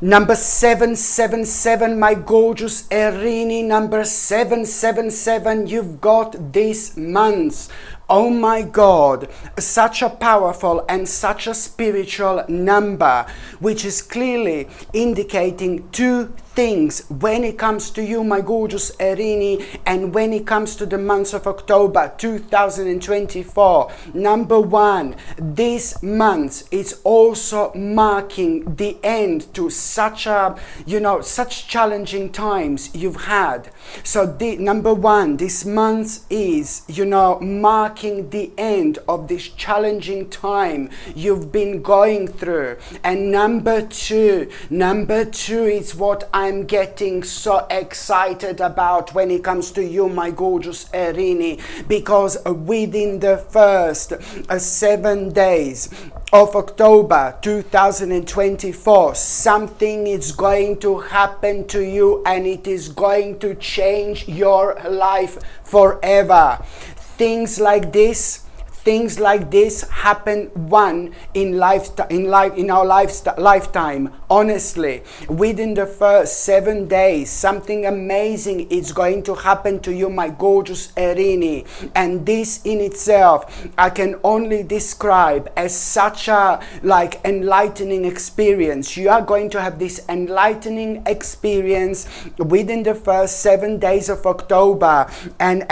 Number 777, my gorgeous Erini, number 777, you've got this month. Oh my God, such a powerful and such a spiritual number, which is clearly indicating two things when it comes to you, my gorgeous Erini, and when it comes to the month of October 2024. Number one, this month is also marking the end to such a, such challenging times you've had. So number one, this month is, marking the end of this challenging time you've been going through. And number two is what I'm getting so excited about when it comes to you, my gorgeous Erini, because within the first 7 days of October 2024, something is going to happen to you, and it is going to change your life forever. Things like this happen in our lifetime. Honestly, within the first 7 days, something amazing is going to happen to you, my gorgeous Erini. And this in itself, I can only describe as such a enlightening experience. You are going to have this enlightening experience within the first 7 days of October, and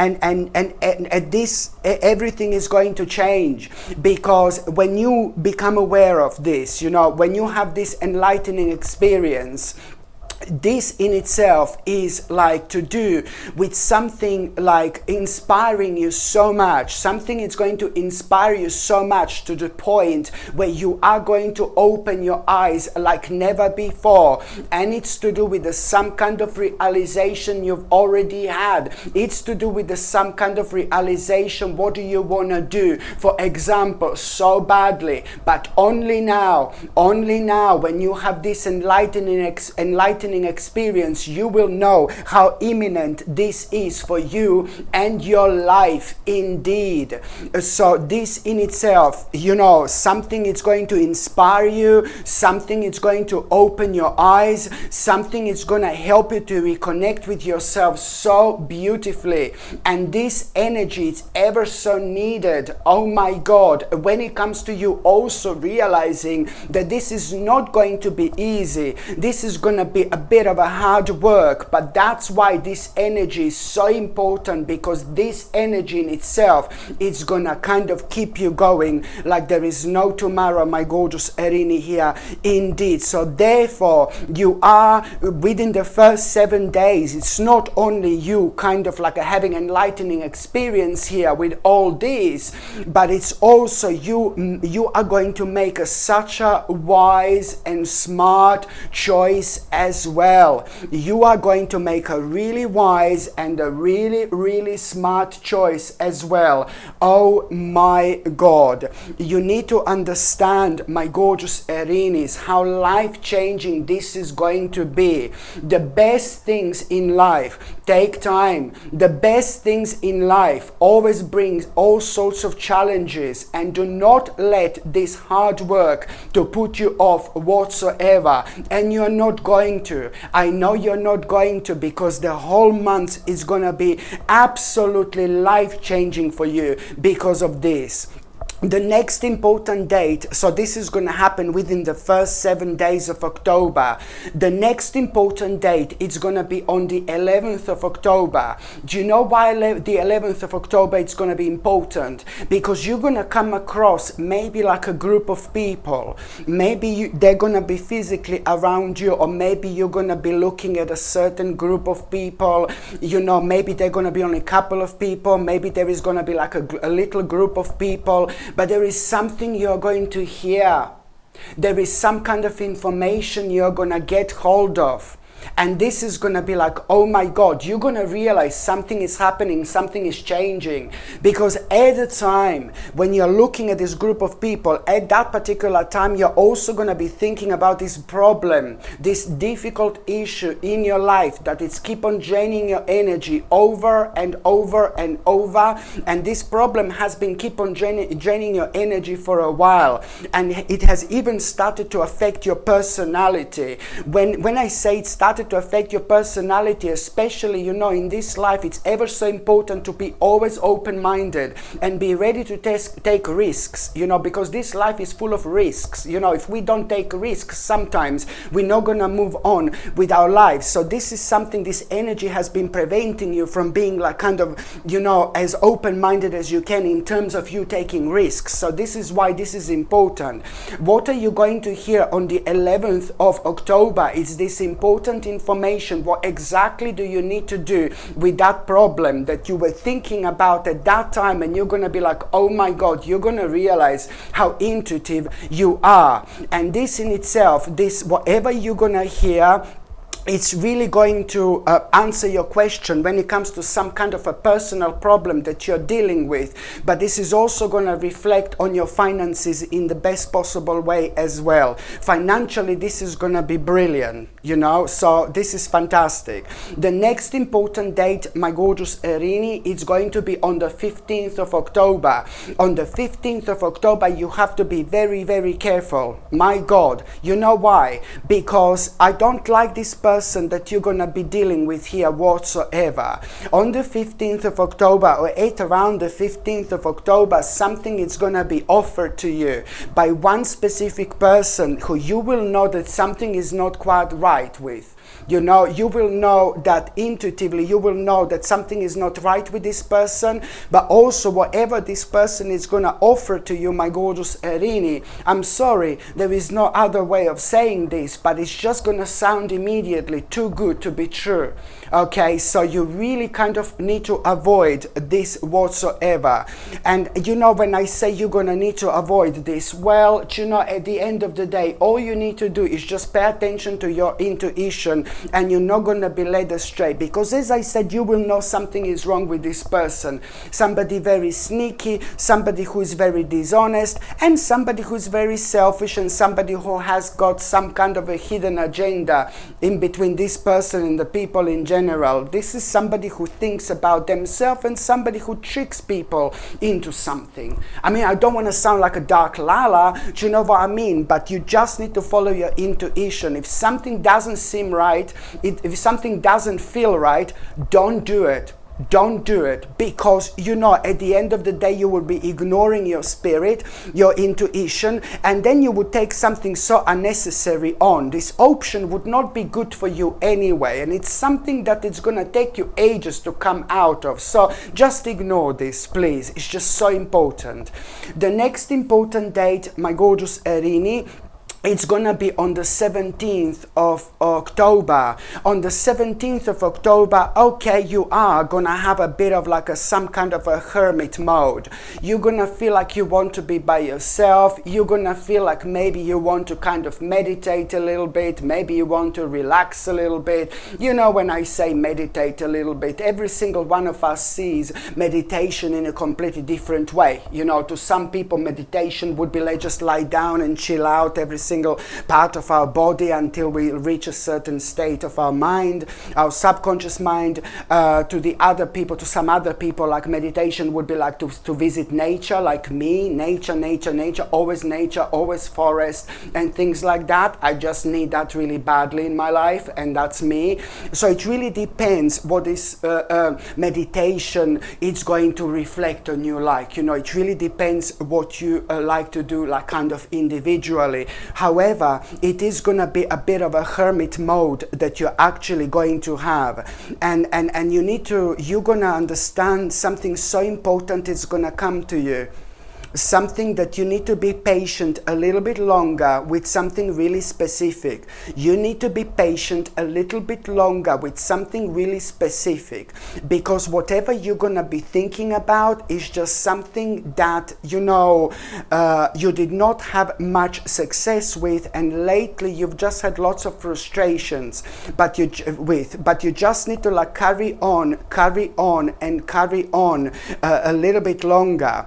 this everything is going to change, because when you become aware of this, when you have this enlightening experience, this in itself is to do with something inspiring you so much. Something is going to inspire you so much to the point where you are going to open your eyes like never before. And it's to do with some kind of realization you've already had. It's to do with some kind of realization. What do you want to do, for example, so badly, but only now when you have this enlightening experience, you will know how imminent this is for you and your life indeed. So this in itself, something is going to inspire you, something is going to open your eyes, something is going to help you to reconnect with yourself so beautifully. And this energy is ever so needed, oh my God, when it comes to you also realizing that this is not going to be easy. This is going to be a bit of a hard work, but that's why this energy is so important, because this energy in itself is gonna kind of keep you going like there is no tomorrow, my gorgeous Erini here indeed. So therefore, you are within the first 7 days, it's not only you kind of having enlightening experience here with all this, but it's also you are going to make such a wise and smart choice as well. You are going to make a really wise and a really, really smart choice as well. Oh my God. You need to understand, my gorgeous Erinis, how life-changing this is going to be. The best things in life take time. The best things in life always brings all sorts of challenges, and do not let this hard work to put you off whatsoever. And you're not going to. I know you're not going to, because the whole month is going to be absolutely life-changing for you because of this. The next important date, so this is going to happen within the first 7 days of October. The next important date is going to be on the 11th of October. Do you know why the 11th of October it's going to be important? Because you're going to come across maybe a group of people. Maybe they're going to be physically around you, or maybe you're going to be looking at a certain group of people. Maybe they're going to be only a couple of people. Maybe there is going to be a little group of people. But there is something you're going to hear. There is some kind of information you're going to get hold of. And this is going to be like, oh my God, you're going to realize something is happening, something is changing. Because at the time when you're looking at this group of people, at that particular time, you're also going to be thinking about this problem, this difficult issue in your life that it's keep on draining your energy over and over and over. And this problem has been keep on draining your energy for a while. And it has even started to affect your personality. When I say it started to affect your personality, especially, you know, in this life, it's ever so important to be always open-minded and be ready to take risks, you know, because this life is full of risks. You know, if we don't take risks, sometimes we're not gonna move on with our lives. So this is something, this energy has been preventing you from being like kind of, you know, as open-minded as you can in terms of you taking risks. So this is why this is important. What are you going to hear on the 11th of October? Is this important information? What exactly do you need to do with that problem that you were thinking about at that time? And you're going to be like, oh my God, you're going to realize how intuitive you are. And this in itself, this whatever you're going to hear, it's really going to answer your question when it comes to some kind of a personal problem that you're dealing with. But this is also going to reflect on your finances in the best possible way as well. Financially, this is going to be brilliant, you know, so this is fantastic. The next important date, my gorgeous Erini, it's going to be on the 15th of October. On the 15th of October, you have to be very, very careful. My God, you know why? Because I don't like this person that you're going to be dealing with here whatsoever. On the 15th of October, or at around the 15th of October, something is going to be offered to you by one specific person who you will know that something is not quite right with. You know, you will know that intuitively, you will know that something is not right with this person, but also whatever this person is going to offer to you, my gorgeous Erini, I'm sorry, there is no other way of saying this, but it's just going to sound immediately too good to be true. Okay, so you really kind of need to avoid this whatsoever. And you know, when I say you're going to need to avoid this, well, you know, at the end of the day, all you need to do is just pay attention to your intuition, and you're not going to be led astray. Because as I said, you will know something is wrong with this person. Somebody very sneaky, somebody who is very dishonest, and somebody who is very selfish, and somebody who has got some kind of a hidden agenda in between this person and the people in general. This is somebody who thinks about themselves and somebody who tricks people into something. I mean, I don't want to sound like a dark lala, do you know what I mean? But you just need to follow your intuition. If something doesn't seem right, if something doesn't feel right, don't do it. Don't do it, because you know at the end of the day you will be ignoring your spirit, your intuition, and then you would take something so unnecessary on. This option would not be good for you anyway, and it's something that it's going to take you ages to come out of. So just ignore this, please. It's just so important. The next important date, my gorgeous Erini, it's going to be on the 17th of October. On the 17th of October, okay, you are going to have a bit of like some kind of a hermit mode. You're going to feel like you want to be by yourself. You're going to feel like maybe you want to kind of meditate a little bit. Maybe you want to relax a little bit. You know, when I say meditate a little bit, every single one of us sees meditation in a completely different way. You know, to some people, meditation would be like just lie down and chill out every single part of our body until we reach a certain state of our mind, our subconscious mind. To the other people, to some other people, like meditation would be like to visit nature, like me, nature, always forest and things like that. I just need that really badly in my life, and that's me. So it really depends what this meditation is going to reflect on you like. You know, it really depends what you like to do, like kind of individually. However, it is going to be a bit of a hermit mode that you're actually going to have. And you're going to understand something so important is going to come to you. something that you need to be patient a little bit longer with something really specific. You need to be patient a little bit longer with something really specific, because whatever you're gonna be thinking about is just something that you did not have much success with, and lately you've just had lots of frustrations but you just need to like carry on and carry on a little bit longer.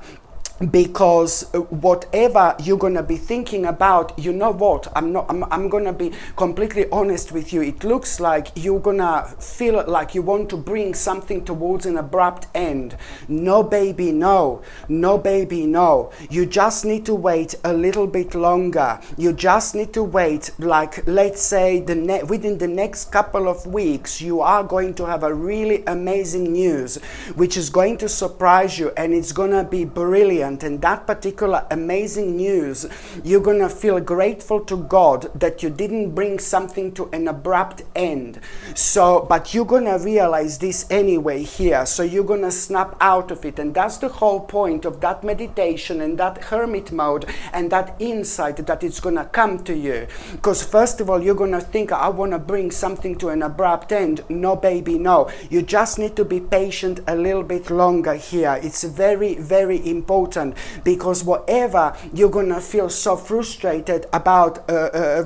Because whatever you're gonna be thinking about, you know what, I'm gonna be completely honest with you, it looks like you're gonna feel like you want to bring something towards an abrupt end. No baby, no baby, no. You just need to wait a little bit longer. You just need to wait, like let's say within the next couple of weeks you are going to have a really amazing news which is going to surprise you, and it's gonna be brilliant. And that particular amazing news, you're gonna feel grateful to God that you didn't bring something to an abrupt end. But you're gonna realize this anyway here, so you're gonna snap out of it. And that's the whole point of that meditation and that hermit mode and that insight that it's gonna come to you. Because first of all, you're gonna think, I wanna bring something to an abrupt end. No baby, no. You just need to be patient a little bit longer here. It's very, very important, because whatever you're gonna feel so frustrated about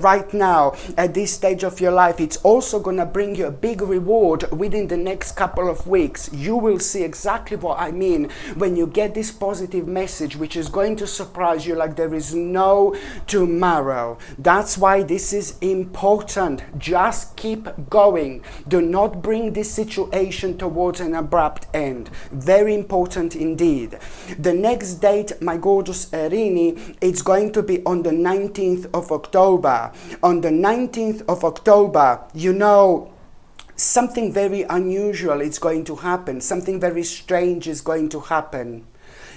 right now at this stage of your life, it's also gonna bring you a big reward within the next couple of weeks. You will see exactly what I mean when you get this positive message which is going to surprise you like there is no tomorrow. That's why this is important. Just keep going. Do not bring this situation towards an abrupt end. Very important indeed. The next date, my gorgeous Erini, it's going to be on the 19th of October. On the 19th of October, something very unusual is going to happen. Something very strange is going to happen.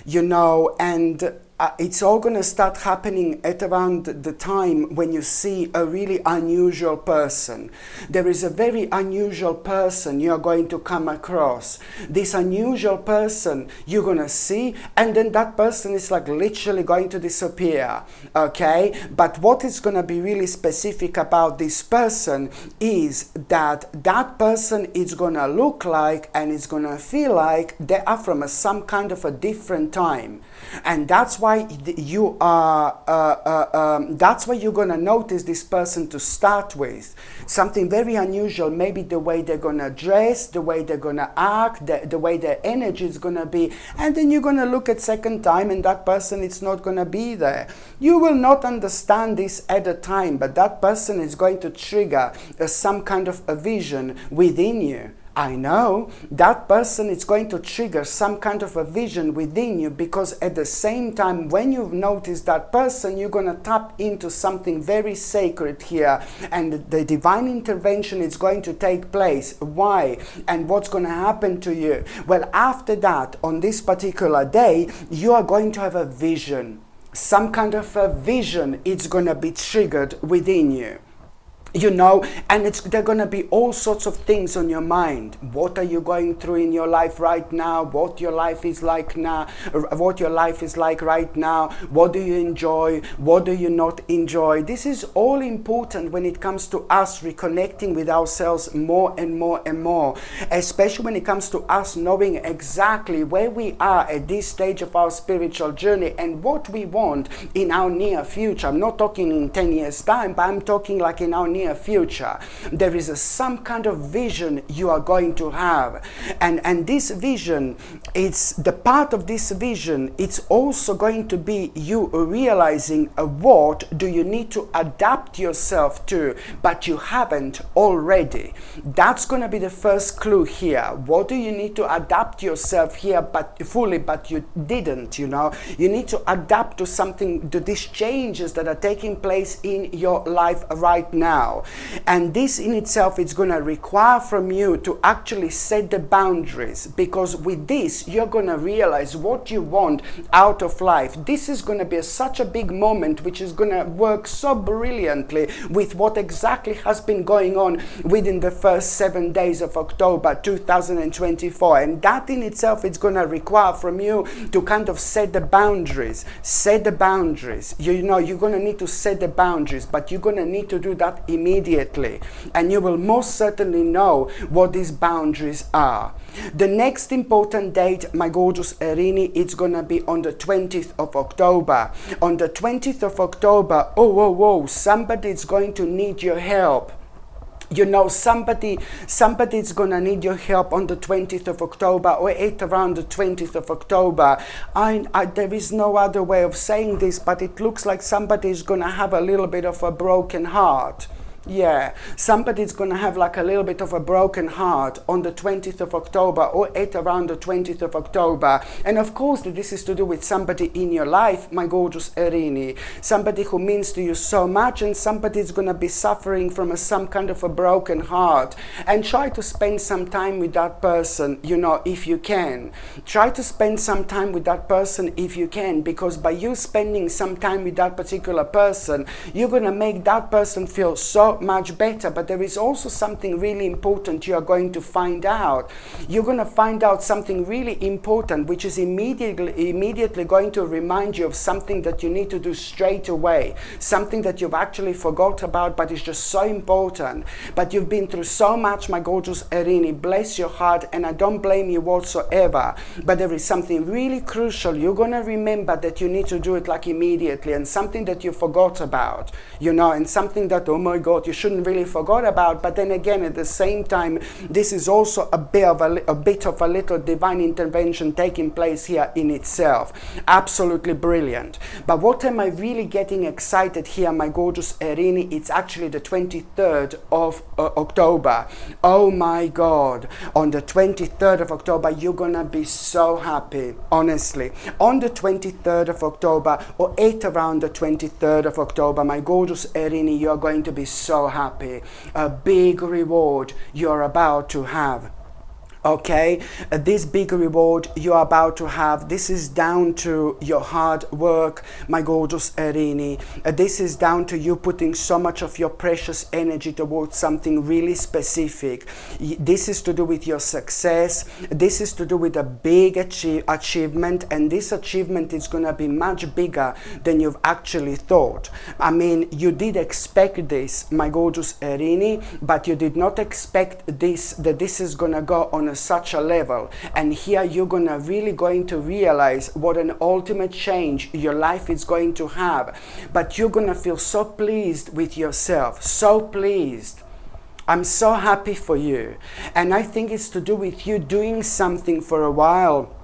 And it's all going to start happening at around the time when you see a really unusual person. There is a very unusual person you're going to come across. This unusual person you're going to see, and then that person is like literally going to disappear. Okay? But what is going to be really specific about this person is that that person is going to look like and is going to feel like they are from some kind of a different time. And that's why you're gonna notice this person to start with. Something very unusual, maybe the way they're gonna dress, the way they're gonna act, the way their energy is gonna be. And then you're gonna look at second time and that person is not gonna be there. You will not understand this at the time, but that person is going to trigger some kind of a vision within you. I know that person is going to trigger some kind of a vision within you, because at the same time when you've noticed that person, you're going to tap into something very sacred here, and the divine intervention is going to take place. Why? And what's going to happen to you? Well, after that, on this particular day, you are going to have a vision. Some kind of a vision is going to be triggered within you. And there are going to be all sorts of things on your mind. What are you going through in your life right now? What your life is like now? What your life is like right now? What do you enjoy? What do you not enjoy? This is all important when it comes to us reconnecting with ourselves more and more and more. Especially when it comes to us knowing exactly where we are at this stage of our spiritual journey and what we want in our near future. I'm not talking in 10 years time, but I'm talking like in our near future. There is some kind of vision you are going to have, and this vision, it's the part of this vision, it's also going to be you realizing what do you need to adapt yourself to, but you haven't already. That's going to be the first clue here. What do you need to adapt yourself here but you didn't? You need to adapt to something, to these changes that are taking place in your life right now. now. And this in itself is going to require from you to actually set the boundaries, because with this you're going to realize what you want out of life. This is going to be such a big moment which is going to work so brilliantly with what exactly has been going on within the first 7 days of October 2024. And that in itself is going to require from you to kind of set the boundaries. Set the boundaries. You know, you're going to need to set the boundaries, but you're going to need to do that immediately. And you will most certainly know what these boundaries are. The next important date, my gorgeous Erini, it's going to be on the 20th of October. On the 20th of October, somebody's going to need your help. You know, somebody's gonna need your help on the 20th of October or around the 20th of October. There is no other way of saying this, but it looks like somebody's gonna have a little bit of a broken heart. Yeah, somebody's going to have like a little bit of a broken heart on the 20th of October or around the 20th of October. And of course, this is to do with somebody in your life, my gorgeous Erini. Somebody who means to you so much, and somebody's going to be suffering from some kind of a broken heart. And try to spend some time with that person, you know, if you can. Try to spend some time with that person if you can, because by you spending some time with that particular person, you're going to make that person feel so much better. But there is also something really important you are going to find out. You're going to find out something really important, which is immediately going to remind you of something that you need to do straight away, something that you've actually forgot about, but it's just so important. But you've been through so much, my gorgeous Erini, bless your heart, and I don't blame you whatsoever. But there is something really crucial. You're going to remember that you need to do it like immediately, and something that you forgot about, you know, and something that, oh my God, you shouldn't really forgot about. But then again, at the same time, this is also a bit of a little divine intervention taking place here in itself. Absolutely brilliant. But what am I really getting excited here, my gorgeous Erini? It's actually the 23rd of October. Oh my God. On the 23rd of October, you're gonna be so happy, honestly. On the 23rd of October, or around the 23rd of October, my gorgeous Erini, you're going to be so happy. A big reward you're about to have. Okay, this big reward you're about to have, this is down to your hard work, my gorgeous Erini. This is down to you putting so much of your precious energy towards something really specific. This is to do with your success. This is to do with a big achievement, and this achievement is going to be much bigger than you've actually thought. I mean, you did expect this, my gorgeous Erini, but you did not expect this, that this is going to go on such a level. And here you're really going to realize what an ultimate change your life is going to have. But you're going to feel so pleased with yourself, so pleased. I'm so happy for you. And I think it's to do with you doing something for a while.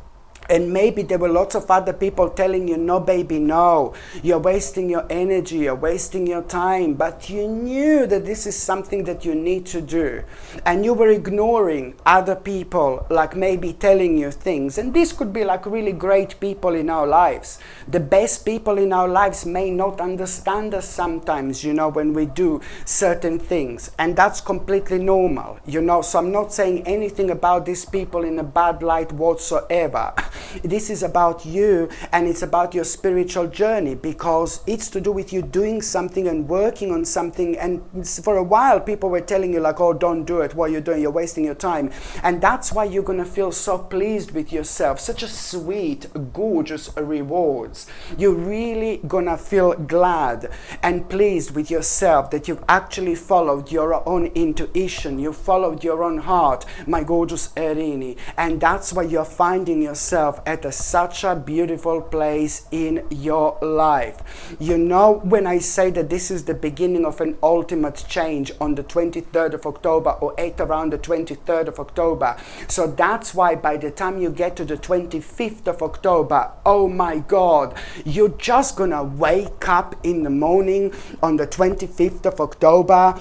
And maybe there were lots of other people telling you, no, baby, no. You're wasting your energy, you're wasting your time. But you knew that this is something that you need to do. And you were ignoring other people, like maybe telling you things. And this could be like really great people in our lives. The best people in our lives may not understand us sometimes, you know, when we do certain things. And that's completely normal, you know. So I'm not saying anything about these people in a bad light whatsoever. This is about you, and it's about your spiritual journey, because it's to do with you doing something and working on something. And for a while people were telling you like, oh, don't do it, what you're doing, you're wasting your time. And that's why you're going to feel so pleased with yourself. Such a sweet, gorgeous rewards. You're really going to feel glad and pleased with yourself that you've actually followed your own intuition, you followed your own heart, my gorgeous Erini. And that's why you're finding yourself at such a beautiful place in your life. You know, when I say that this is the beginning of an ultimate change on the 23rd of October or around the 23rd of October. So that's why by the time you get to the 25th of October, oh my God, you're just gonna wake up in the morning on the 25th of October.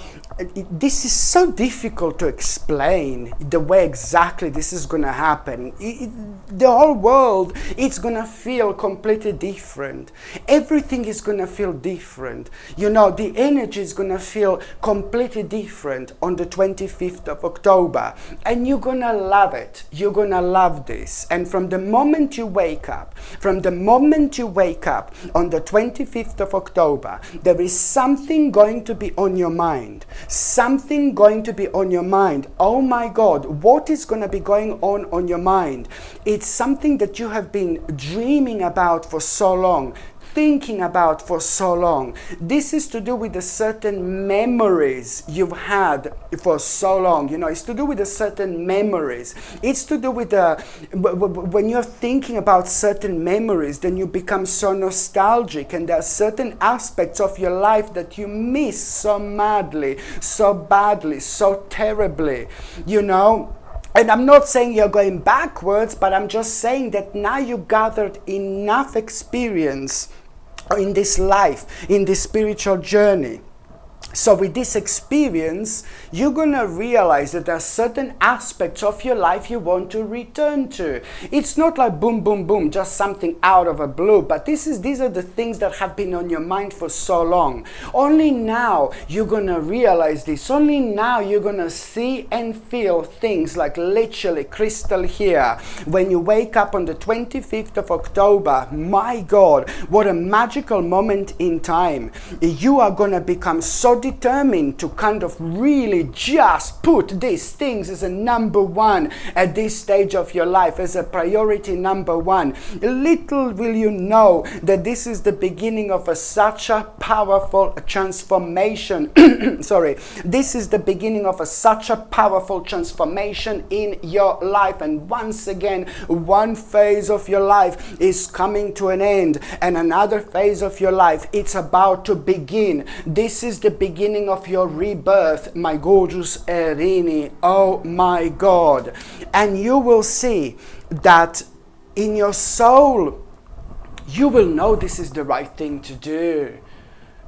This is so difficult to explain the way exactly this is gonna happen. The whole whole world, it's gonna feel completely different. Everything is gonna feel different. You know, the energy is gonna feel completely different on the 25th of October. And you're gonna love it. You're gonna love this. And from the moment you wake up, on the 25th of October, there is something going to be on your mind. Something going to be on your mind. Oh my God, what is going to be going on your mind? It's something that you have been dreaming about for so long, thinking about for so long. This is to do with the certain memories you've had for so long. You know, it's to do with the certain memories. It's to do with the, when you're thinking about certain memories, then you become so nostalgic, and there are certain aspects of your life that you miss so madly, so badly, so terribly, you know. And I'm not saying you're going backwards, but I'm just saying that now you gathered enough experience in this life, in this spiritual journey. So with this experience, you're going to realize that there are certain aspects of your life you want to return to. It's not like boom, boom, boom, just something out of a blue, but these are the things that have been on your mind for so long. Only now you're going to realize this. Only now you're going to see and feel things like literally crystal clear. When you wake up on the 25th of October, my God, what a magical moment in time. You are going to become so determined to kind of really just put these things as a number one at this stage of your life, as a priority number one. Little will you know that this is the beginning of such a powerful transformation. Sorry, this is the beginning of such a powerful transformation in your life. And once again, one phase of your life is coming to an end, and another phase of your life, it's about to begin. This is the beginning of your rebirth, my gorgeous Erini. Oh my God. And you will see that in your soul, you will know this is the right thing to do,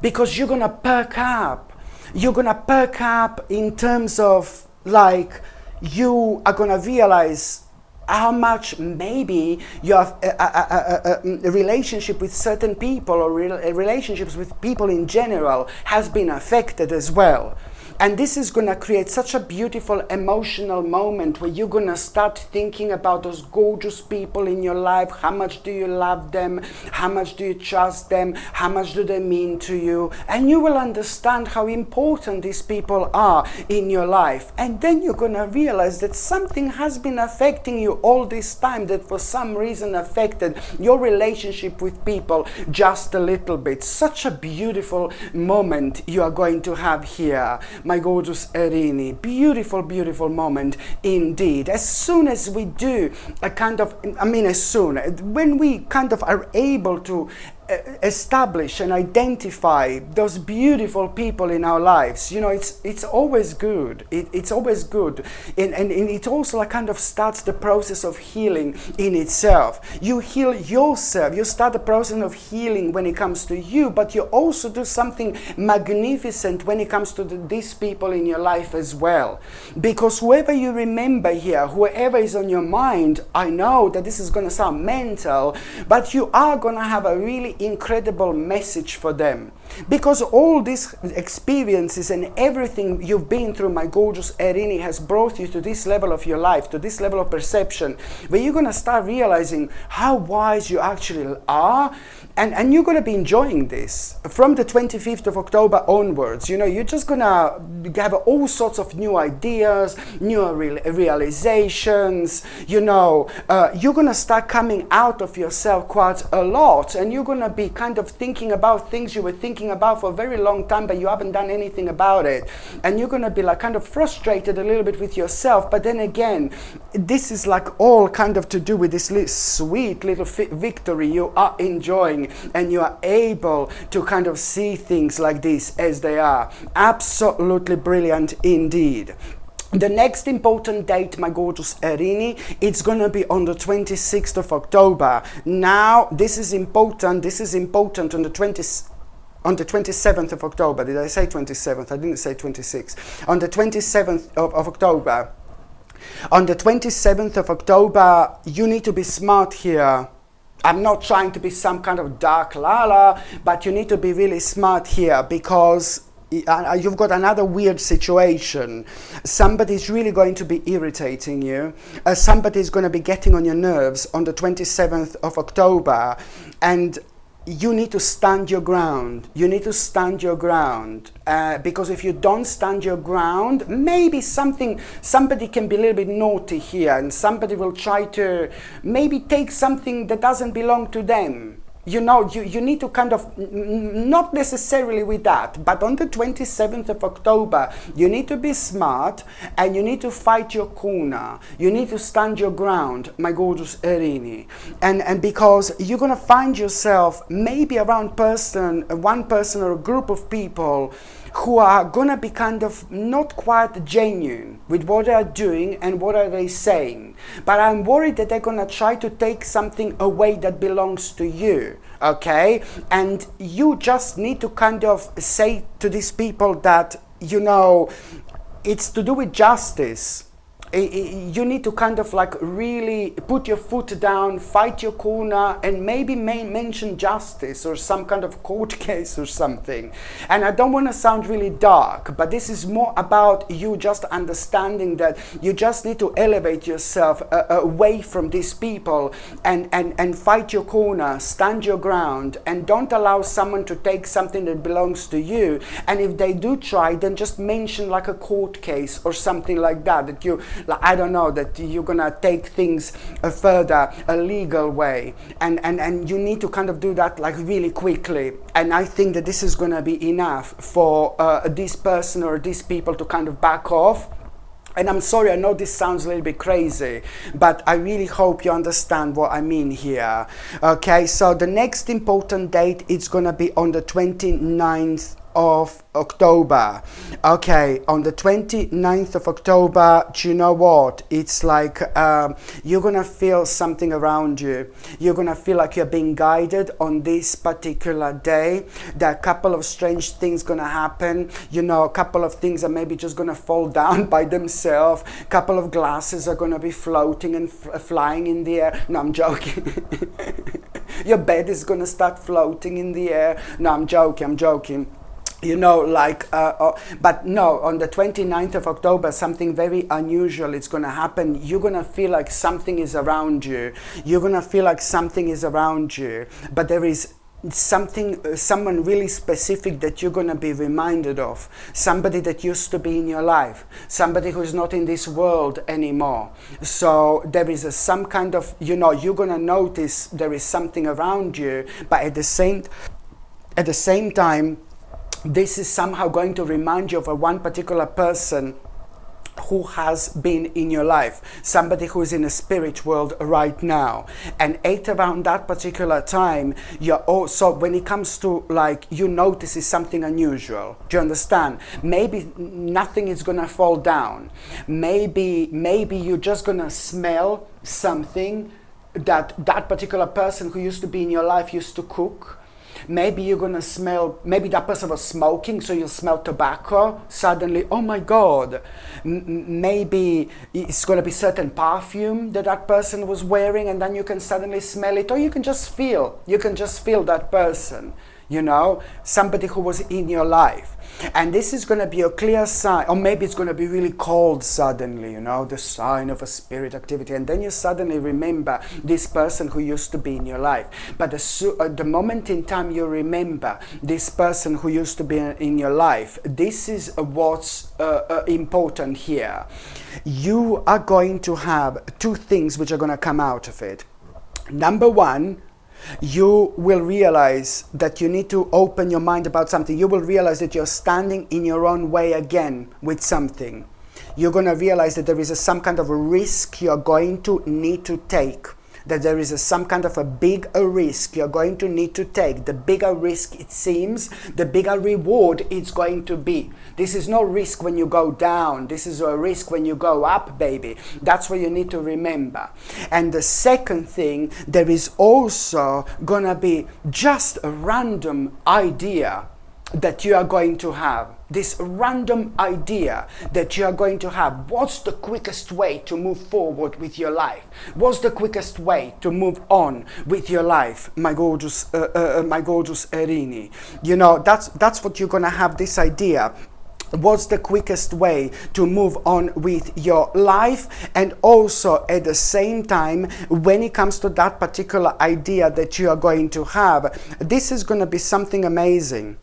because you're gonna perk up. You're gonna perk up in terms of, like, you are gonna realize how much maybe you have a relationship with certain people, or relationships with people in general, has been affected as well. And this is going to create such a beautiful emotional moment where you're going to start thinking about those gorgeous people in your life. How much do you love them? How much do you trust them? How much do they mean to you? And you will understand how important these people are in your life. And then you're going to realize that something has been affecting you all this time, that for some reason affected your relationship with people just a little bit. Such a beautiful moment you are going to have here, my gorgeous Erini. Beautiful, beautiful moment indeed. As soon as we do a kind of, when we kind of are able to establish and identify those beautiful people in our lives, you know, it's always good. It's always good, and it also like kind of starts the process of healing in itself. You heal yourself. You start the process of healing when it comes to you, but you also do something magnificent when it comes to these people in your life as well. Because whoever you remember here, whoever is on your mind, I know that this is going to sound mental, but you are going to have a really incredible message for them, because all these experiences and everything you've been through, my gorgeous Erini, has brought you to this level of your life, to this level of perception, where you're going to start realizing how wise you actually are, and you're going to be enjoying this from the 25th of October onwards. You know, you're just going to have all sorts of new ideas, new realizations. You know, you're going to start coming out of yourself quite a lot, and you're going to be kind of thinking about things you were thinking about for a very long time, but you haven't done anything about it. And you're going to be like kind of frustrated a little bit with yourself. But then again, this is like all kind of to do with this sweet little victory you are enjoying, and you are able to kind of see things like this as they are. Absolutely brilliant indeed. The next important date, my gorgeous Erini, it's going to be on the 26th of October. Now, this is important on the 27th of October. Did I say 27th? I didn't say 26th. On the 27th of October, On the 27th of October, you need to be smart here. I'm not trying to be some kind of dark lala, but you need to be really smart here, because you've got another weird situation. Somebody's really going to be irritating you. Somebody's going to be getting on your nerves on the 27th of October, and you need to stand your ground. You need to stand your ground, because if you don't stand your ground, maybe somebody can be a little bit naughty here, and somebody will try to maybe take something that doesn't belong to them. You know, you need to kind of, not necessarily with that, but on the 27th of October, you need to be smart, and you need to fight your corner. You need to stand your ground, my gorgeous Erini. And because you're going to find yourself maybe around one person or a group of people who are going to be kind of not quite genuine with what they are doing and what are they saying. But I'm worried that they're going to try to take something away that belongs to you, okay? And you just need to kind of say to these people that, you know, it's to do with justice. You need to kind of like really put your foot down, fight your corner, and maybe mention justice or some kind of court case or something. And I don't want to sound really dark, but this is more about you just understanding that you just need to elevate yourself away from these people and fight your corner, stand your ground, and don't allow someone to take something that belongs to you. And if they do try, then just mention like a court case or something like that, that you, like, I don't know, that you're gonna take things further, a legal way, and you need to kind of do that like really quickly. And I think that this is gonna be enough for this person or these people to kind of back off. And I'm sorry, I know this sounds a little bit crazy, but I really hope you understand what I mean here. Okay, so the next important date is gonna be on the 29th of October. Okay, on the 29th of October, do you know what? It's like you're gonna feel something around you. You're gonna feel like you're being guided on this particular day. There are a couple of strange things gonna happen. You know, a couple of things are maybe just gonna fall down by themselves. A couple of glasses are gonna be floating and flying in the air. No, I'm joking. Your bed is gonna start floating in the air. No, I'm joking. You know, like, but no, on the 29th of October, something very unusual is going to happen. You're going to feel like something is around you. You're going to feel like something is around you. But there is someone really specific that you're going to be reminded of. Somebody that used to be in your life. Somebody who's not in this world anymore. So there is some kind of, you know, you're going to notice there is something around you. But at the same time, this is somehow going to remind you of one particular person who has been in your life, somebody who is in a spirit world right now. And around that particular time, you're also, when it comes to like, you notice is something unusual. Do you understand? Maybe nothing is gonna fall down. Maybe you're just gonna smell something that particular person who used to be in your life used to cook. Maybe you're going to smell, maybe that person was smoking, so you'll smell tobacco. Suddenly, oh my God, maybe it's going to be certain perfume that person was wearing, and then you can suddenly smell it, or you can just feel that person, you know, somebody who was in your life. And this is going to be a clear sign, or maybe it's going to be really cold suddenly, you know, the sign of a spirit activity. And then you suddenly remember this person who used to be in your life. But the moment in time you remember this person who used to be in your life, this is what's important here. You are going to have two things which are going to come out of it. Number one, you will realize that you need to open your mind about something. You will realize that you're standing in your own way again with something. You're going to realize that there is some kind of a risk you're going to need to take. That there is some kind of a big risk you're going to need to take. The bigger risk it seems, the bigger reward it's going to be. This is no risk when you go down. This is a risk when you go up, baby. That's what you need to remember. And the second thing, there is also gonna be just a random idea that you are going to have, this random idea that you are going to have. What's the quickest way to move forward with your life? What's the quickest way to move on with your life, my gorgeous Erini? You know, that's what you're gonna have, this idea. What's the quickest way to move on with your life? And also at the same time, when it comes to that particular idea that you are going to have, this is going to be something amazing.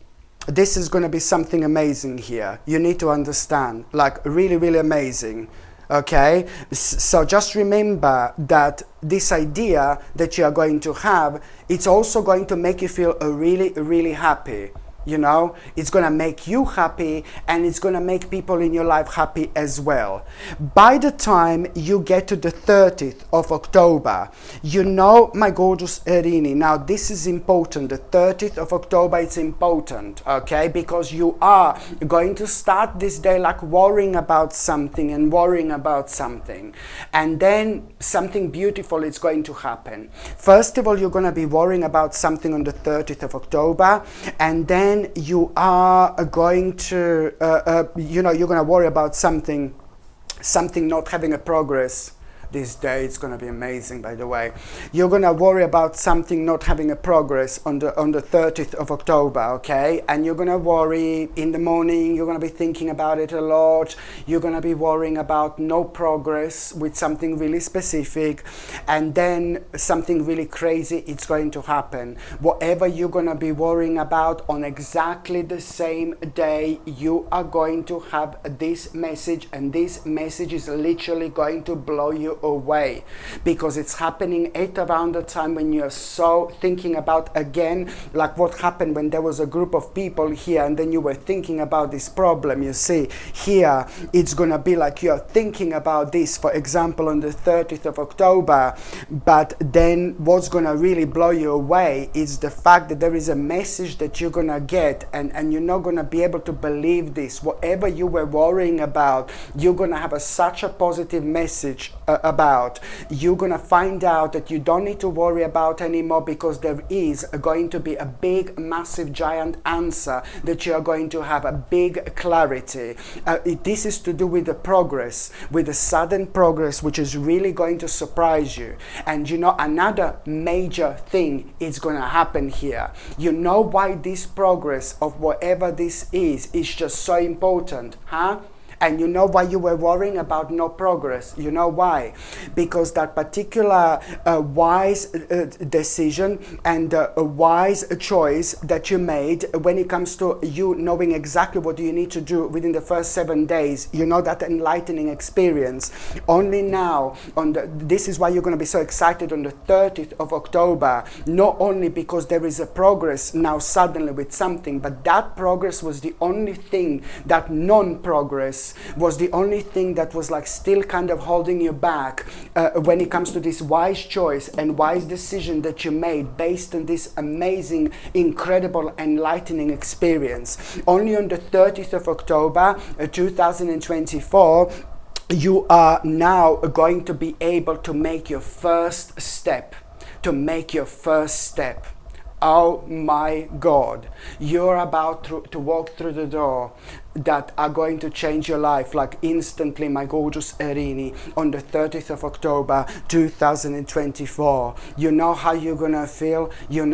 This is going to be something amazing here. You need to understand, like really, really amazing. Okay, so just remember that this idea that you are going to have, it's also going to make you feel really, really happy. You know, it's going to make you happy, and it's going to make people in your life happy as well. By the time you get to the 30th of October, you know, my gorgeous Erini, now this is important. The 30th of October, it's important, okay? Because you are going to start this day like worrying about something and worrying about something. And then something beautiful is going to happen. First of all, you're going to be worrying about something on the 30th of October, and then you are going to, you know, you're going to worry about something not having a progress. This day it's going to be amazing, by the way. You're going to worry about something not having a progress on the 30th of October, okay? And you're going to worry in the morning. You're going to be thinking about it a lot. You're going to be worrying about no progress with something really specific. And then something really crazy, it's going to happen. Whatever you're going to be worrying about, on exactly the same day, you are going to have this message. And this message is literally going to blow you away, because it's happening at around the time when you're so thinking about, again, like what happened when there was a group of people here and then you were thinking about this problem. You see, here it's gonna be like you're thinking about this, for example, on the 30th of October, but then what's gonna really blow you away is the fact that there is a message that you're gonna get, and you're not gonna be able to believe this. Whatever you were worrying about, you're gonna have such a positive message about. You're gonna find out that you don't need to worry about anymore, because there is going to be a big, massive, giant answer that you are going to have, a big clarity. This is to do with the progress, with the sudden progress, which is really going to surprise you. And you know, another major thing is gonna happen here. You know why this progress of whatever this is just so important, huh? And you know why you were worrying about no progress? You know why? Because that particular wise decision and a wise choice that you made when it comes to you knowing exactly what you need to do within the first 7 days, you know, that enlightening experience. Only now, this is why you're going to be so excited on the 30th of October, not only because there is a progress now suddenly with something, but that progress was the only thing, that non-progress was the only thing that was like still kind of holding you back when it comes to this wise choice and wise decision that you made based on this amazing, incredible, enlightening experience. Only on the 30th of October 2024, you are now going to be able to make your first step. Oh my God, you're about to walk through the door that are going to change your life like instantly, my gorgeous Erini, on the 30th of October 2024. You know how you're gonna feel. You're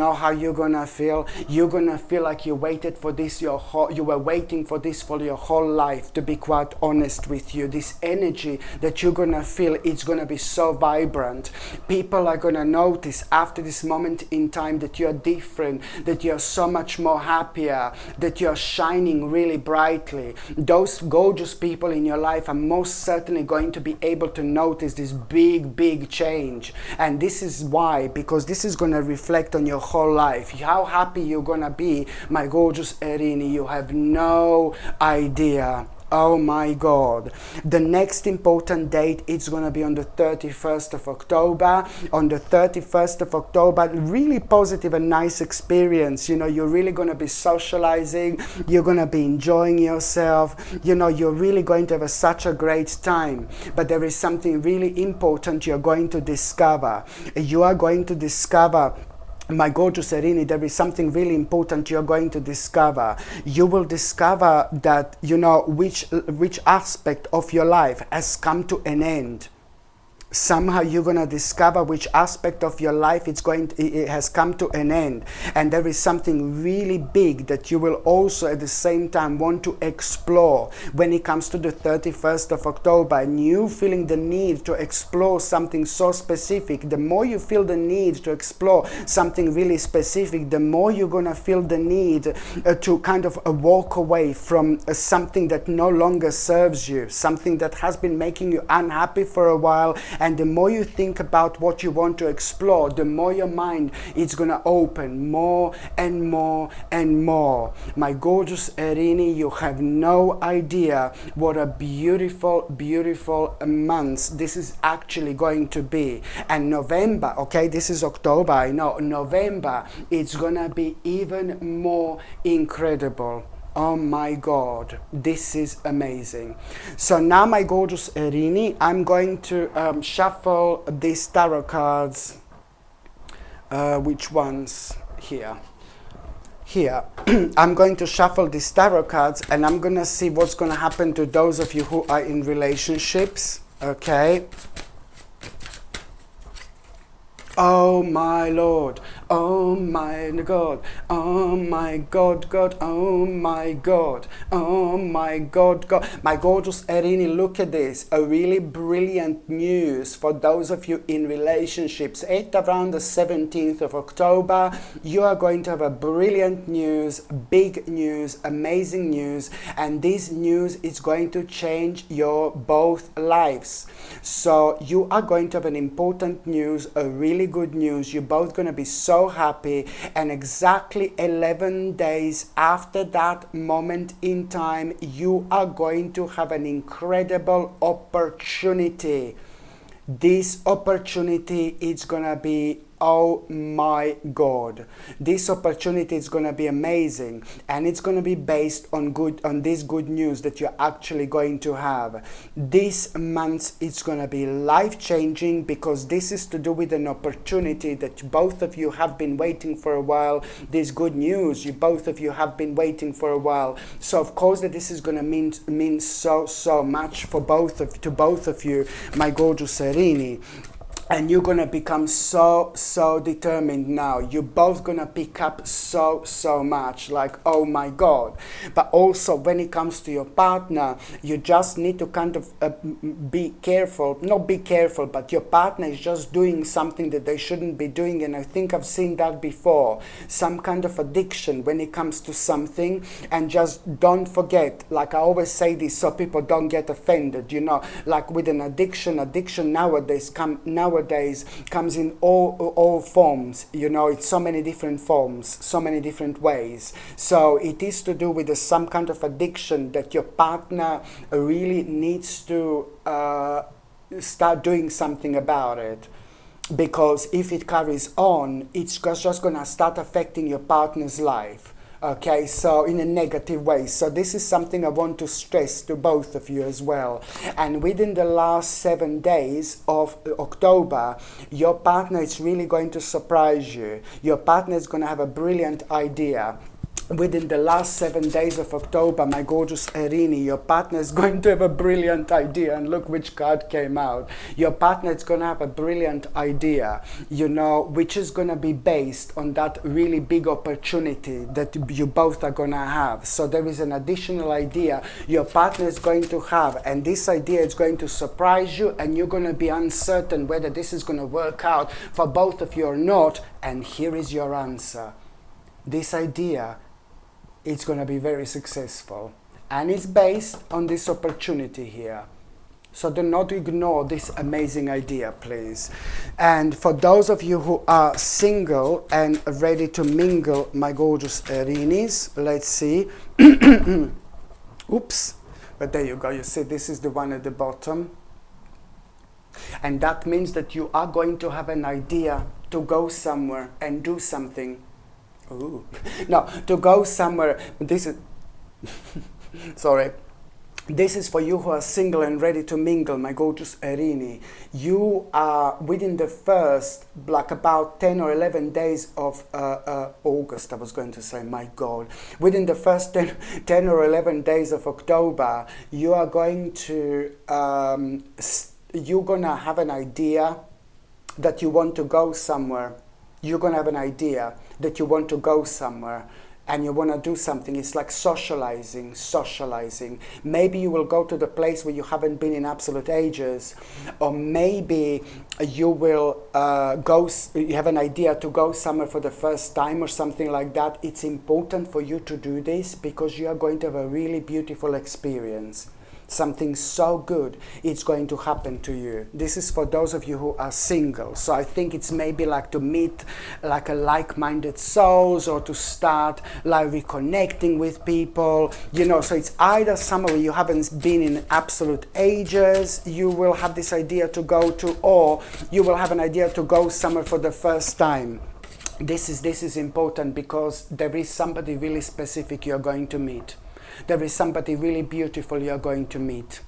gonna feel like you waited for this you were waiting for this for your whole life, to be quite honest with you. This energy that you're gonna feel, it's gonna be so vibrant. People are gonna notice after this moment in time that you're different, that you're so much more happier, that you're shining really brightly. Those gorgeous people in your life are most certainly going to be able to notice this big change. And this is why, because this is going to reflect on your whole life. How happy you're going to be, my gorgeous Erini, you have no idea. Oh my God. The next important date, it's going to be on the 31st of October. On the 31st of October, really positive and nice experience. You know, you're really going to be socializing. You're going to be enjoying yourself. You know, you're really going to have such a great time. But there is something really important you're going to discover. You are going to discover My gorgeous Erini, there is something really important you're going to discover. You will discover that, you know, which aspect of your life has come to an end. Somehow you're going to discover which aspect of your life it has come to an end, and there is something really big that you will also at the same time want to explore when it comes to the 31st of October, and you feeling the need to explore something so specific. The more you feel the need to explore something really specific, the more you're going to feel the need to kind of walk away from something that no longer serves you, something that has been making you unhappy for a while. And the more you think about what you want to explore, the more your mind is going to open more and more and more. My gorgeous Erini, you have no idea what a beautiful, beautiful month this is actually going to be. And November, okay, this is October, I know. November, it's going to be even more incredible. Oh my God, this is amazing. So now, my gorgeous Erini, I'm going to shuffle these tarot cards. Which ones? Here. I'm going to shuffle these tarot cards, and I'm going to see what's going to happen to those of you who are in relationships. Okay. Oh my Lord, oh my God, oh my God, God, oh my God, oh my God, God. My gorgeous Erini, look at this, a really brilliant news for those of you in relationships. At around the 17th of October, you are going to have a brilliant news, big news, amazing news, and this news is going to change your both lives. So you are going to have an important news, a really good news. You're both going to be so happy, and exactly 11 days after that moment in time, you are going to have an incredible opportunity. This opportunity is going to be, oh my God, this opportunity is going to be amazing, and it's going to be based on this good news that you're actually going to have. This month it's going to be life-changing, because this is to do with an opportunity that both of you have been waiting for a while. This good news, both of you have been waiting for a while. So of course that this is going to mean so much for both of you, my gorgeous Erini. And you're going to become so determined now. You're both going to pick up so much, like, oh my God. But also when it comes to your partner, you just need to kind of be careful. Not be careful, but your partner is just doing something that they shouldn't be doing. And I think I've seen that before. Some kind of addiction when it comes to something. And just don't forget, like I always say this so people don't get offended, you know, like with an addiction nowadays comes in all forms, you know. It's so many different forms, so many different ways. So it is to do with some kind of addiction that your partner really needs to start doing something about it. Because if it carries on, it's just going to start affecting your partner's life. Okay, so in a negative way. So this is something I want to stress to both of you as well. And within the last 7 days of October, your partner is really going to surprise you. Your partner is going to have a brilliant idea. Within the last 7 days of October, my gorgeous Erini, your partner is going to have a brilliant idea. And look which card came out. Your partner is going to have a brilliant idea, you know, which is going to be based on that really big opportunity that you both are going to have. So there is an additional idea your partner is going to have, and this idea is going to surprise you, and you're going to be uncertain whether this is going to work out for both of you or not. And here is your answer. This idea, it's going to be very successful, and it's based on this opportunity here. So do not ignore this amazing idea, please. And for those of you who are single and ready to mingle, my gorgeous Erinis, let's see. Oops, but there you go. You see, this is the one at the bottom. And that means that you are going to have an idea to go somewhere and do something. Ooh. No, to go somewhere. This is sorry. This is for you who are single and ready to mingle, my gorgeous Erini. You are within the first, like about 10 or 11 days of August, I was going to say, my God. Within the first 10 or 11 days of October, you are going to, you're going to have an idea that you want to go somewhere. You're going to have an idea that you want to go somewhere. And you want to do something. It's like socializing. Maybe you will go to the place where you haven't been in absolute ages, or maybe you will you have an idea to go somewhere for the first time or something like that. It's important for you to do this because you are going to have a really beautiful experience. Something so good, it's going to happen to you. This is for those of you who are single. So I think it's maybe like to meet like a like-minded souls, or to start like reconnecting with people, you know. So it's either somewhere you haven't been in absolute ages, you will have this idea to go to, or you will have an idea to go somewhere for the first time. This is important because there is somebody really specific you're going to meet. There is somebody really beautiful you're going to meet,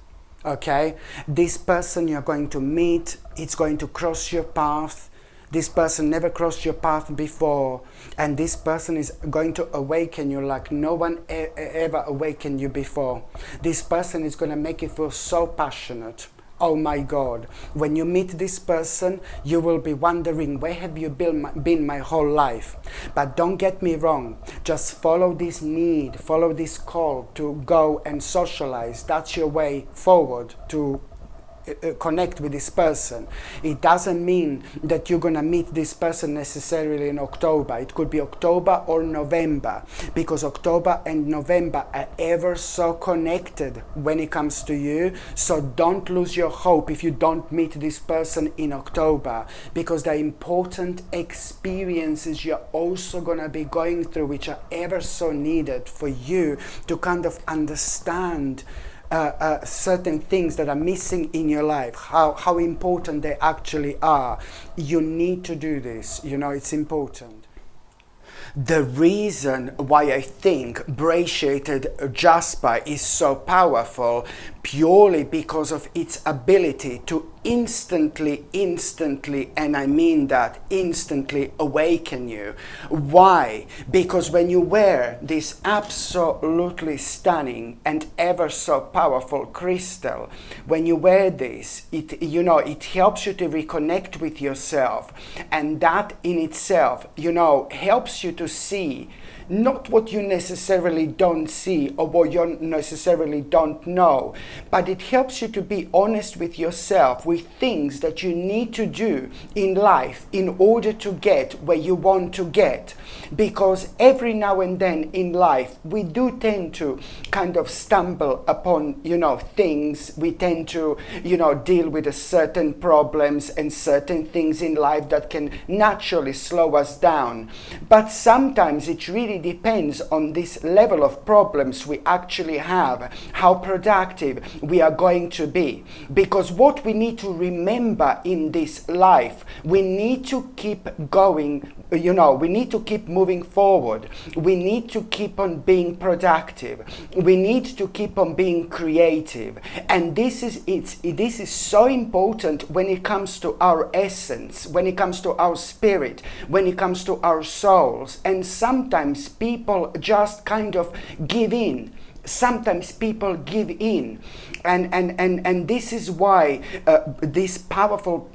okay? This person you're going to meet, it's going to cross your path. This person never crossed your path before, and this person is going to awaken you like no one ever awakened you before. This person is going to make you feel so passionate. Oh my God, when you meet this person, you will be wondering, where have you been my whole life? But don't get me wrong, just follow this need, follow this call to go and socialize. That's your way forward to connect with this person. It doesn't mean that you're gonna meet this person necessarily in October. It could be October or November, because October and November are ever so connected when it comes to you. So don't lose your hope if you don't meet this person in October, because the important experiences you're also gonna be going through, which are ever so needed for you to kind of understand certain things that are missing in your life, how important they actually are. You need to do this, you know, it's important. The reason why I think bracelet jasper is so powerful, purely because of its ability to instantly, and I mean that, instantly awaken you. Why? Because when you wear this absolutely stunning and ever so powerful crystal, when you wear this, it helps you to reconnect with yourself, and that in itself, helps you to see not what you necessarily don't see or what you necessarily don't know, but it helps you to be honest with yourself with things that you need to do in life in order to get where you want to get. Because every now and then in life we do tend to kind of stumble upon things. We tend to deal with certain problems and certain things in life that can naturally slow us down. But sometimes it really depends on this level of problems we actually have, how productive we are going to be. Because what we need to remember in this life, we need to keep going, we need to keep moving forward. We need to keep on being productive. We need to keep on being creative. And this is so important when it comes to our essence, when it comes to our spirit, when it comes to our souls. And sometimes people just kind of give in. Sometimes people give in, and this is why this powerful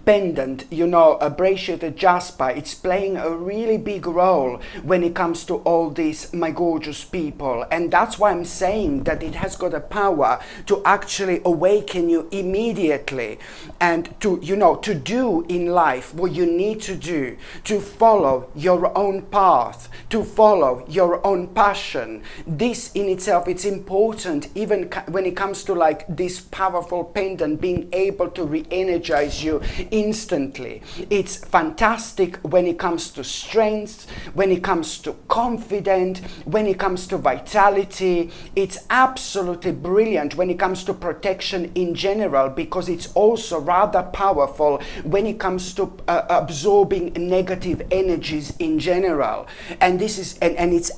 pendant, a bracelet jasper, it's playing a really big role when it comes to all these, my gorgeous people. And that's why I'm saying that it has got a power to actually awaken you immediately, and to to do in life what you need to do, to follow your own path, to follow your own passion. This in itself, it's important even when it comes to like this powerful pendant being able to re-energize you instantly. It's fantastic when it comes to strength, when it comes to confidence, when it comes to vitality. It's absolutely brilliant when it comes to protection in general, because it's also rather powerful when it comes to absorbing negative energies in general. And this is and it's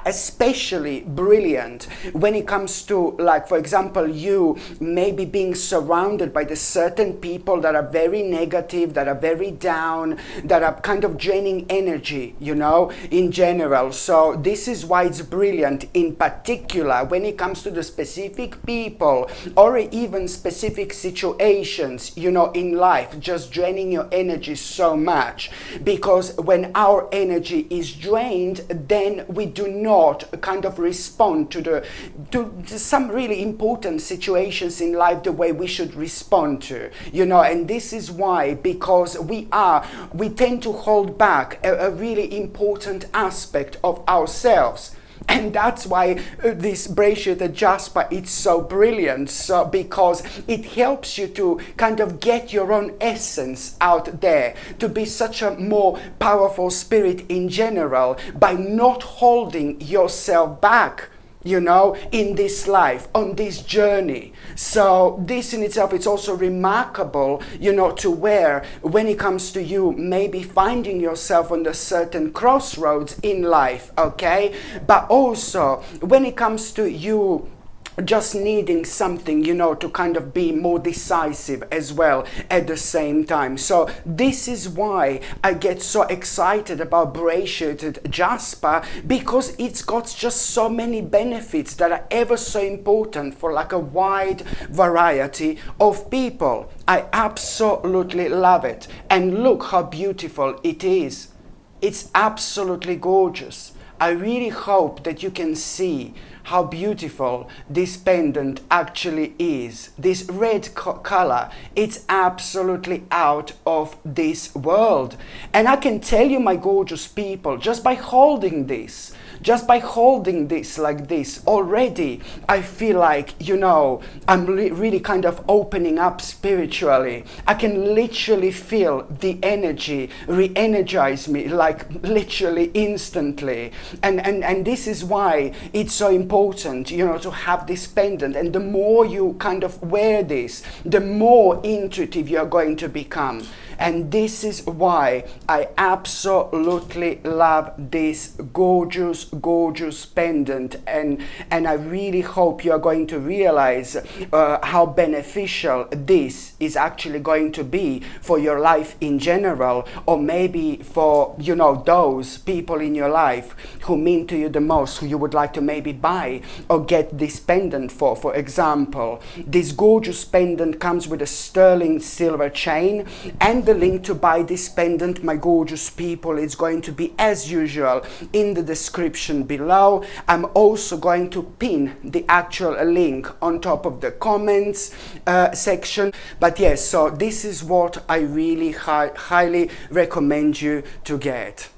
especially brilliant when it comes to, like, for example, you maybe being surrounded by the certain people that are very negative, that are very down, that are kind of draining energy, in general. So this is why it's brilliant, in particular when it comes to the specific people or even specific situations, in life, just draining your energy so much. Because when our energy is drained, then we do not kind of respond to some really important situations in life the way we should respond to, and this is why, because we tend to hold back a really important aspect of ourselves. And that's why this bracelet Jasper, it's so brilliant. So because it helps you to kind of get your own essence out there, to be such a more powerful spirit in general, by not holding yourself back, in this life, on this journey. So this in itself, it's also remarkable, to where, when it comes to you maybe finding yourself on a certain crossroads in life, okay? But also when it comes to you just needing something, to kind of be more decisive as well at the same time. So this is why I get so excited about Bracelet Jasper, because it's got just so many benefits that are ever so important for like a wide variety of people. I absolutely love it. And look how beautiful it is. It's absolutely gorgeous. I really hope that you can see how beautiful this pendant actually is. This red color, it's absolutely out of this world. And I can tell you, my gorgeous people, just by holding this like this, already I feel like, I'm really kind of opening up spiritually. I can literally feel the energy re-energize me, like literally instantly. And this is why it's so important, to have this pendant. And the more you kind of wear this, the more intuitive you're going to become. And this is why I absolutely love this gorgeous pendant. And I really hope you are going to realize how beneficial this is actually going to be for your life in general, or maybe for, those people in your life who mean to you the most, who you would like to maybe buy or get this pendant for. For example, this gorgeous pendant comes with a sterling silver chain, and the link to buy this pendant, my gorgeous people, is going to be as usual in the description below. I'm also going to pin the actual link on top of the comments section. But yes, so this is what I really highly recommend you to get.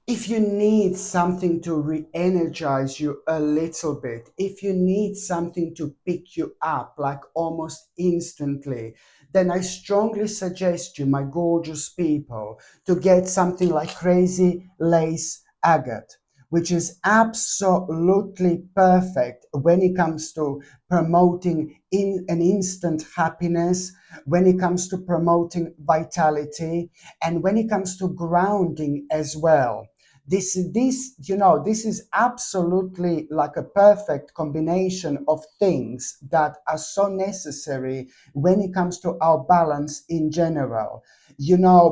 If you need something to re-energize you a little bit, if you need something to pick you up like almost instantly, then I strongly suggest you, my gorgeous people, to get something like Crazy Lace Agate, which is absolutely perfect when it comes to promoting an instant happiness, when it comes to promoting vitality, and when it comes to grounding as well. This is absolutely like a perfect combination of things that are so necessary when it comes to our balance in general.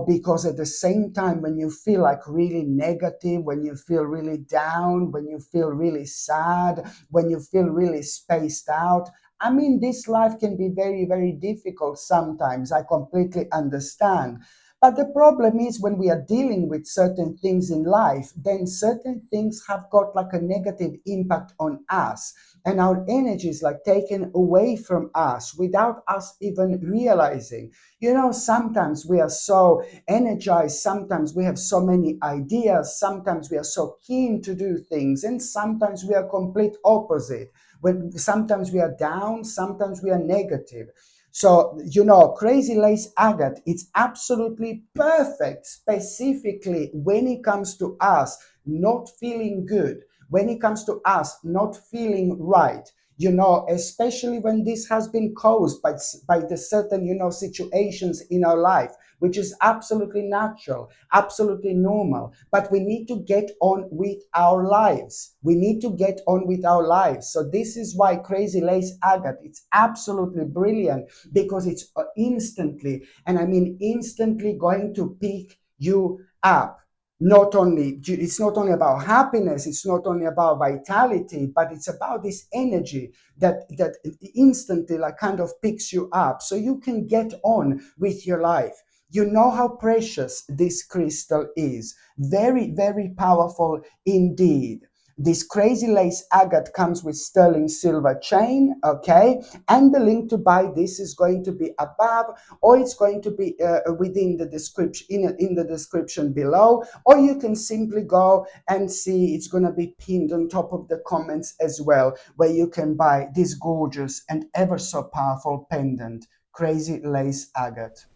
Because at the same time, when you feel like really negative, when you feel really down, when you feel really sad, when you feel really spaced out, I mean, this life can be very, very difficult sometimes. I completely understand. But the problem is, when we are dealing with certain things in life, then certain things have got like a negative impact on us, and our energy is like taken away from us without us even realizing. Sometimes we are so energized, sometimes we have so many ideas, sometimes we are so keen to do things, and sometimes we are complete opposite. When sometimes we are down, sometimes we are negative. So, crazy lace agate, it's absolutely perfect, specifically when it comes to us not feeling good, when it comes to us not feeling right. Especially when this has been caused by the certain, situations in our life, which is absolutely natural, absolutely normal. But we need to get on with our lives. We need to get on with our lives. So this is why crazy lace agate, it's absolutely brilliant, because it's instantly, and I mean instantly, going to pick you up. It's not only about happiness, it's not only about vitality, but it's about this energy that instantly like kind of picks you up so you can get on with your life. You know how precious this crystal is. Very, very powerful indeed. This crazy lace agate comes with sterling silver chain, okay? And the link to buy this is going to be above, or it's going to be within the description, in the description below, or you can simply go and see, it's going to be pinned on top of the comments as well, where you can buy this gorgeous and ever so powerful pendant, crazy lace agate.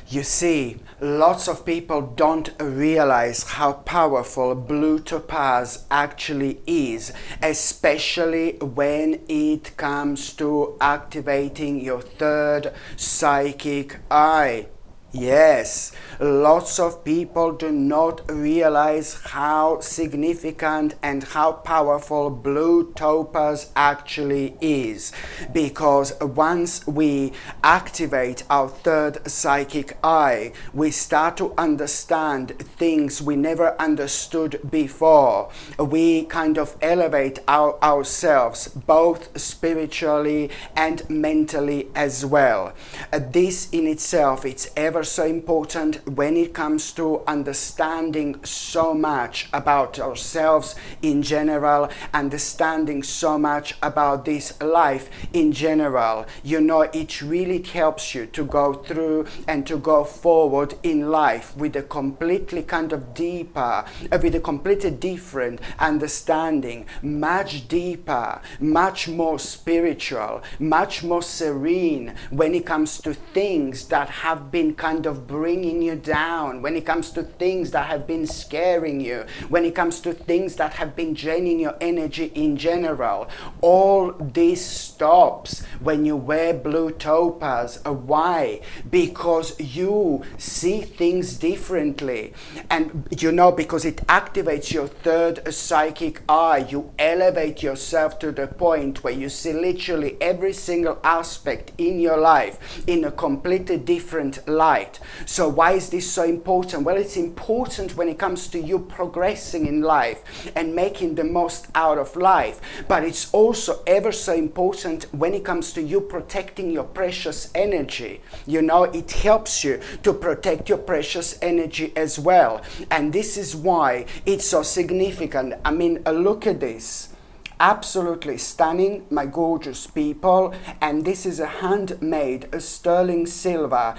You see, lots of people don't realize how powerful blue topaz actually is, especially when it comes to activating your third psychic eye. Yes, lots of people do not realize how significant and how powerful blue topaz actually is, because once we activate our third psychic eye, we start to understand things we never understood before. We kind of elevate ourselves both spiritually and mentally as well. This in itself, it's ever so important when it comes to understanding so much about ourselves in general, understanding so much about this life in general. It really helps you to go through and to go forward in life with a completely kind of deeper, with a completely different understanding, much deeper, much more spiritual, much more serene when it comes to things that have been kind of bringing you down, when it comes to things that have been scaring you, when it comes to things that have been draining your energy in general. All this stops when you wear blue topaz. Why? Because you see things differently, and because it activates your third psychic eye. You elevate yourself to the point where you see literally every single aspect in your life in a completely different light. So why is this so important? Well, it's important when it comes to you progressing in life and making the most out of life, but it's also ever so important when it comes to you protecting your precious energy. It helps you to protect your precious energy as well, and this is why it's so significant. I mean, look at this. Absolutely stunning, my gorgeous people. And this is a handmade sterling silver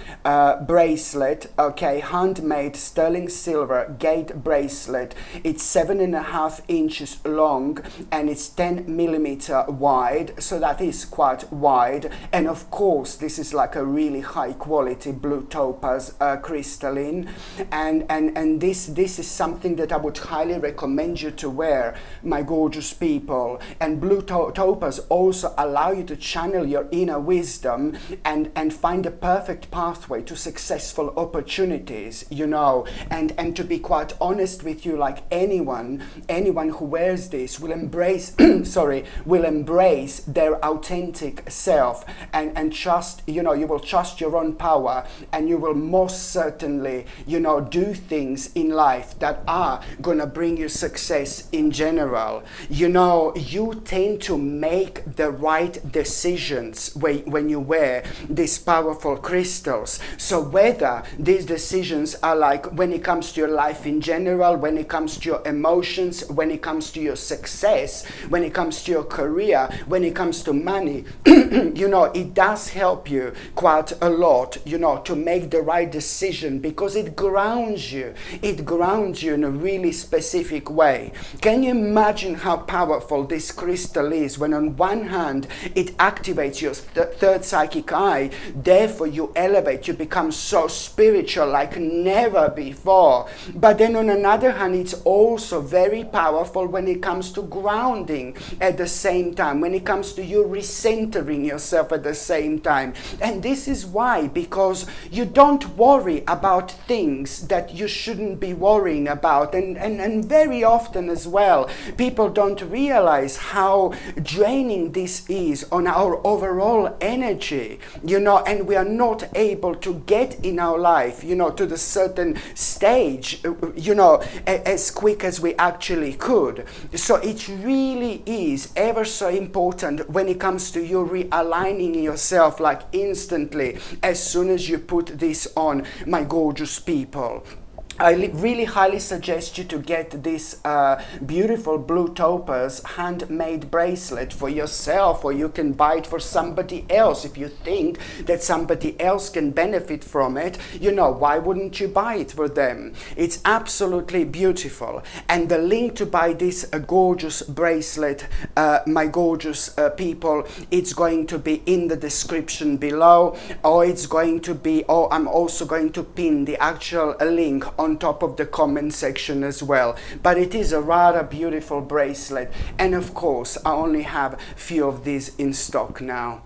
bracelet, okay, handmade sterling silver gate bracelet. It's 7.5 inches long and it's 10 millimeter wide, so that is quite wide. And of course this is like a really high quality blue topaz crystalline, and this is something that I would highly recommend you to wear, my gorgeous people. And blue topaz also allow you to channel your inner wisdom and find a perfect pathway to successful opportunities, and to be quite honest with you, like anyone who wears this will embrace will embrace their authentic self and trust, you will trust your own power, and you will most certainly, do things in life that are gonna bring you success in general. You tend to make the right decisions when you wear these powerful crystals. So whether these decisions are like when it comes to your life in general, when it comes to your emotions, when it comes to your success, when it comes to your career, when it comes to money, it does help you quite a lot, to make the right decision, because it grounds you. It grounds you in a really specific way. Can you imagine how powerful powerful this crystal is, when on one hand it activates your third psychic eye, therefore you elevate, you become so spiritual like never before. But then on another hand, it's also very powerful when it comes to grounding at the same time, when it comes to you recentering yourself at the same time. And this is why, because you don't worry about things that you shouldn't be worrying about. And very often as well, people don't realize how draining this is on our overall energy, and we are not able to get in our life, to the certain stage, as quick as we actually could. So it really is ever so important when it comes to you realigning yourself like instantly as soon as you put this on, my gorgeous people. I really highly suggest you to get this beautiful blue topaz handmade bracelet for yourself, or you can buy it for somebody else if you think that somebody else can benefit from it. Why wouldn't you buy it for them? It's absolutely beautiful. And the link to buy this gorgeous bracelet, my gorgeous people, it's going to be in the description below, or I'm also going to pin the actual link on top of the comment section as well. But it is a rather beautiful bracelet, and of course I only have few of these in stock now.